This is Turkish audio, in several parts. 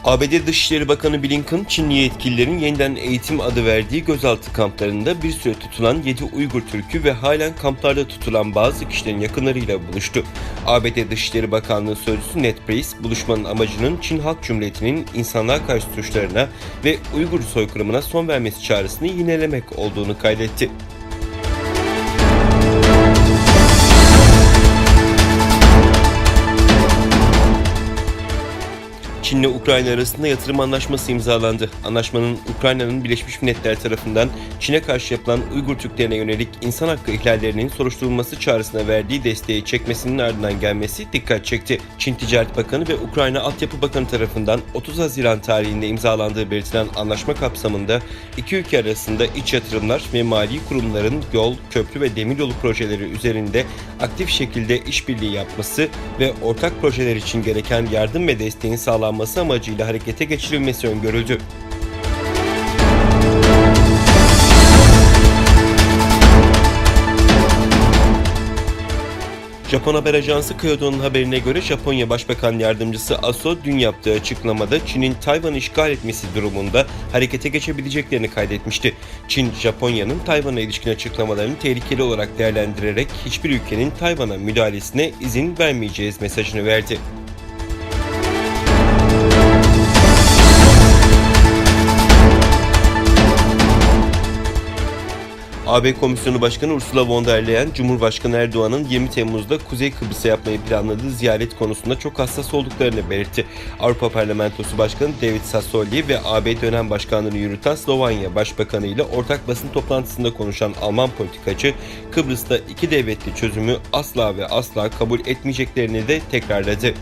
ABD Dışişleri Bakanı Blinken, Çinli yetkililerin yeniden eğitim adı verdiği gözaltı kamplarında bir süre tutulan 7 Uygur Türk'ü ve halen kamplarda tutulan bazı kişilerin yakınlarıyla buluştu. ABD Dışişleri Bakanlığı Sözcüsü Ned Price, buluşmanın amacının Çin Halk Cumhuriyeti'nin insanlığa karşı suçlarına ve Uygur soykırımına son vermesi çağrısını yinelemek olduğunu kaydetti. Çin ile Ukrayna arasında yatırım anlaşması imzalandı. Anlaşmanın Ukrayna'nın Birleşmiş Milletler tarafından Çin'e karşı yapılan Uygur Türklerine yönelik insan hakkı ihlallerinin soruşturulması çağrısına verdiği desteği çekmesinin ardından gelmesi dikkat çekti. Çin Ticaret Bakanı ve Ukrayna Altyapı Bakanı tarafından 30 Haziran tarihinde imzalandığı belirtilen anlaşma kapsamında iki ülke arasında iç yatırımlar ve mali kurumların yol, köprü ve demiryolu projeleri üzerinde aktif şekilde işbirliği yapması ve ortak projeler için gereken yardım ve desteğin sağlanması amacıyla harekete geçirilmesi öngörüldü. Japon haber ajansı Kyodo'nun haberine göre Japonya Başbakan Yardımcısı Aso dün yaptığı açıklamada Çin'in Tayvan'ı işgal etmesi durumunda harekete geçebileceklerini kaydetmişti. Çin, Japonya'nın Tayvan'a ilişkin açıklamalarını tehlikeli olarak değerlendirerek hiçbir ülkenin Tayvan'a müdahalesine izin vermeyeceğiz mesajını verdi. AB Komisyonu Başkanı Ursula von der Leyen, Cumhurbaşkanı Erdoğan'ın 20 Temmuz'da Kuzey Kıbrıs'a yapmayı planladığı ziyaret konusunda çok hassas olduklarını belirtti. Avrupa Parlamentosu Başkanı David Sassoli ve AB dönem başkanlığını yürüten Slovenya Başbakanı ile ortak basın toplantısında konuşan Alman politikacı, Kıbrıs'ta iki devletli çözümü asla ve asla kabul etmeyeceklerini de tekrarladı.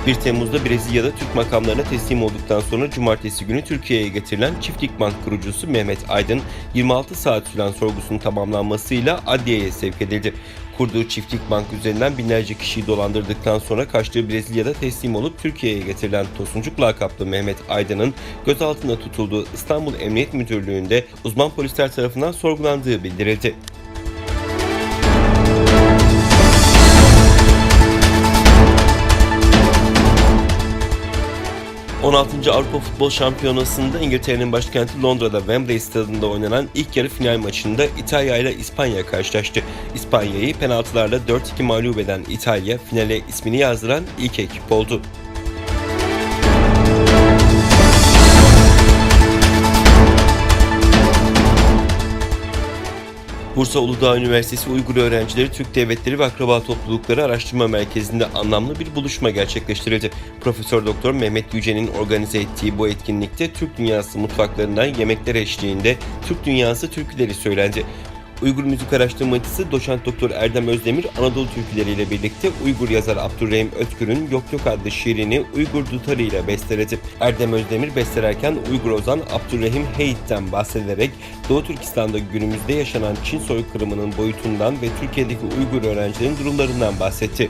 1 Temmuz'da Brezilya'da Türk makamlarına teslim olduktan sonra cumartesi günü Türkiye'ye getirilen Çiftlik Bank kurucusu Mehmet Aydın, 26 saat süren sorgusunun tamamlanmasıyla adliyeye sevk edildi. Kurduğu Çiftlik Bank üzerinden binlerce kişiyi dolandırdıktan sonra kaçtığı Brezilya'da teslim olup Türkiye'ye getirilen Tosuncuk lakaplı Mehmet Aydın'ın gözaltında tutulduğu İstanbul Emniyet Müdürlüğü'nde uzman polisler tarafından sorgulandığı bildirildi. 16. Avrupa Futbol Şampiyonası'nda İngiltere'nin başkenti Londra'da Wembley Stadı'nda oynanan ilk yarı final maçında İtalya ile İspanya karşılaştı. İspanya'yı penaltılarla 4-2 mağlup eden İtalya, finale ismini yazdıran ilk ekip oldu. Bursa Uludağ Üniversitesi Uygur Öğrencileri Türk Devletleri ve Akraba Toplulukları Araştırma Merkezi'nde anlamlı bir buluşma gerçekleştirildi. Profesör Doktor Mehmet Yüce'nin organize ettiği bu etkinlikte Türk dünyası mutfaklarından yemekler eşliğinde Türk dünyası türküleri söylendi. Uygur müzik araştırmacısı Doçent Doktor Erdem Özdemir, Anadolu türküleriyle birlikte Uygur yazar Abdurrahim Ötkür'ün Yok Yok adlı şiirini Uygur dutarı ile besteledi. Erdem Özdemir bestelerken Uygur ozan Abdurrahim Heyit'ten bahsederek Doğu Türkistan'da günümüzde yaşanan Çin soykırımının boyutundan ve Türkiye'deki Uygur öğrencilerin durumlarından bahsetti.